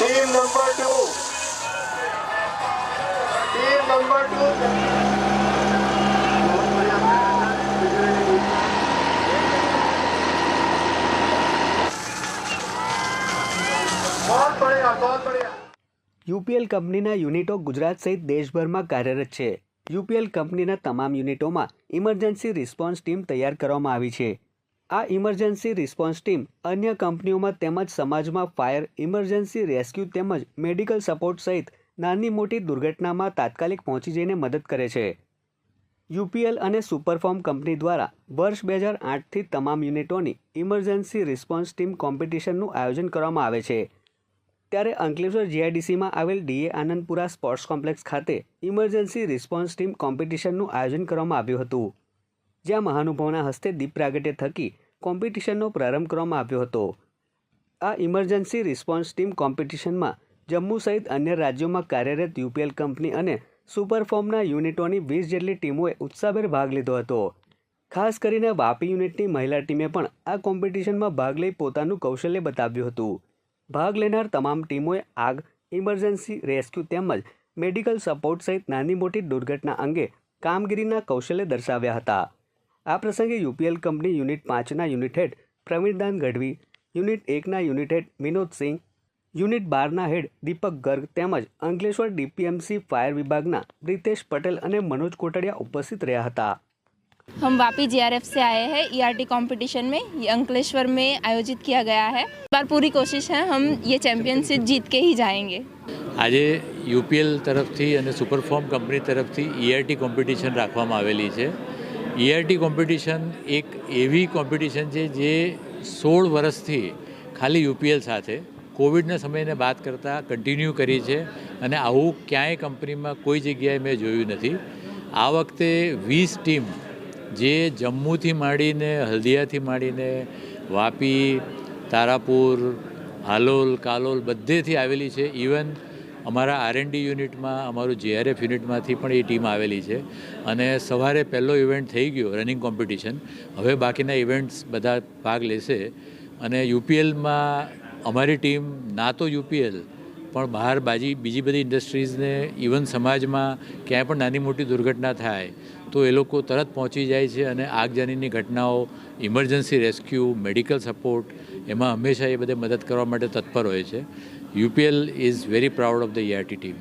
Team number 2 बहुत बढ़िया। UPL કંપનીના યુનિટો ગુજરાત સહિત દેશભરમાં કાર્યરત છે. યુપીએલ કંપનીના તમામ યુનિટોમાં ઇમરજન્સી રિસ્પોન્સ ટીમ તૈયાર કરવામાં આવી છે. આ ઇમરજન્સી રિસ્પોન્સ ટીમ અન્ય કંપનીઓમાં તેમજ સમાજમાં ફાયર, ઇમરજન્સી રેસ્ક્યુ તેમજ મેડિકલ સપોર્ટ સહિત નાની મોટી દુર્ઘટનામાં તાત્કાલિક પહોંચી જઈને મદદ કરે છે. યુપીએલ અને સુપરફોર્મ કંપની દ્વારા વર્ષ 2008થી તમામ યુનિટોની ઇમરજન્સી રિસ્પોન્સ ટીમ કોમ્પિટિશનનું આયોજન કરવામાં આવે છે. ત્યારે અંકલેશ્વર જીઆઈડીસીમાં આવેલ ડીએ આનંદપુરા સ્પોર્ટ્સ કોમ્પ્લેક્સ ખાતે ઇમરજન્સી રિસ્પોન્સ ટીમ કોમ્પિટિશનનું આયોજન કરવામાં આવ્યું હતું, જ્યાં મહાનુભાવોના હસ્તે દીપ પ્રાગટ્ય થકી કોમ્પિટિશનનો પ્રારંભ કરવામાં આવ્યો હતો. આ ઇમરજન્સી રિસ્પોન્સ ટીમ કોમ્પિટિશનમાં જમ્મુ સહિત અન્ય રાજ્યોમાં કાર્યરત યુપીએલ કંપની અને સુપરફોર્મના યુનિટોની 20 જેટલી ટીમોએ ઉત્સાહભેર ભાગ લીધો હતો. ખાસ કરીને વાપી યુનિટની મહિલા ટીમે પણ આ કોમ્પિટિશનમાં ભાગ લઈ પોતાનું કૌશલ્ય બતાવ્યું હતું. ભાગ લેનાર તમામ ટીમોએ આગ, ઇમરજન્સી રેસ્ક્યુ તેમજ મેડિકલ સપોર્ટ સહિત નાની મોટી દુર્ઘટના અંગે કામગીરીના કૌશલ્ય દર્શાવ્યા હતા. આ પ્રસંગે યુપીએલ કંપની યુનિટ 5ના unit head Pravindan Gadhvi, unit 1ના યુનિટ હેડ વિનોદસિંહ, યુનિટ 12ના હેડ દીપક ગર્ગ તેમજ અંકલેશ્વર ડીપીએમસી फायर विभागना ब्रितेश पटेल અને मनोज कोटड़िया उपस्थित રહ્યા હતા. हम वापी जीआरएफ से आए हैं ईआरटी कंपटीशन में, ये अंकलेश्वर में आयोजित किया गया है. इस बार पूरी कोशिश है हम ये चैम्पियनशिप जीत के ही जाएंगे. આજે યુપીએલ તરફથી અને સુપરફોર્મ કંપની તરફથી ઈઆરટી કોમ્પિટિશન રાખવામાં આવેલી છે. ઈઆરટી કોમ્પિટિશન એક એવી કોમ્પિટિશન છે જે 16 વર્ષથી ખાલી યુપીએલ સાથે કોવિડના સમયને બાદ કરતાં કન્ટિન્યુ કરી છે અને આવું ક્યાંય કંપનીમાં કોઈ જગ્યાએ મેં જોયું નથી. આ વખતે 20 ટીમ જે જમ્મુથી માંડીને હલ્દિયાથી માંડીને વાપી, તારાપુર, હાલોલ, કાલોલ બધેથી આવેલી છે. ઇવન અમારા આરએનડી યુનિટમાં, અમારું જીઆરએફ યુનિટમાંથી પણ એ ટીમ આવેલી છે. અને સવારે પહેલો ઇવેન્ટ થઈ ગયો રનિંગ કોમ્પિટિશન. હવે બાકીના ઇવેન્ટ્સ બધા ભાગ લેશે. અને યુપીએલમાં અમારી ટીમ ના તો યુપીએલ પણ બહાર બીજી બધી ઇન્ડસ્ટ્રીઝને, ઇવન સમાજમાં ક્યાંય પણ નાની મોટી દુર્ઘટના થાય તો એ લોકો તરત પહોંચી જાય છે અને આગજાનીની ઘટનાઓ, ઇમરજન્સી રેસ્ક્યુ, મેડિકલ સપોર્ટ એમાં હંમેશા એ બધે મદદ કરવા માટે તત્પર હોય છે. UPL is very proud of the ERT team.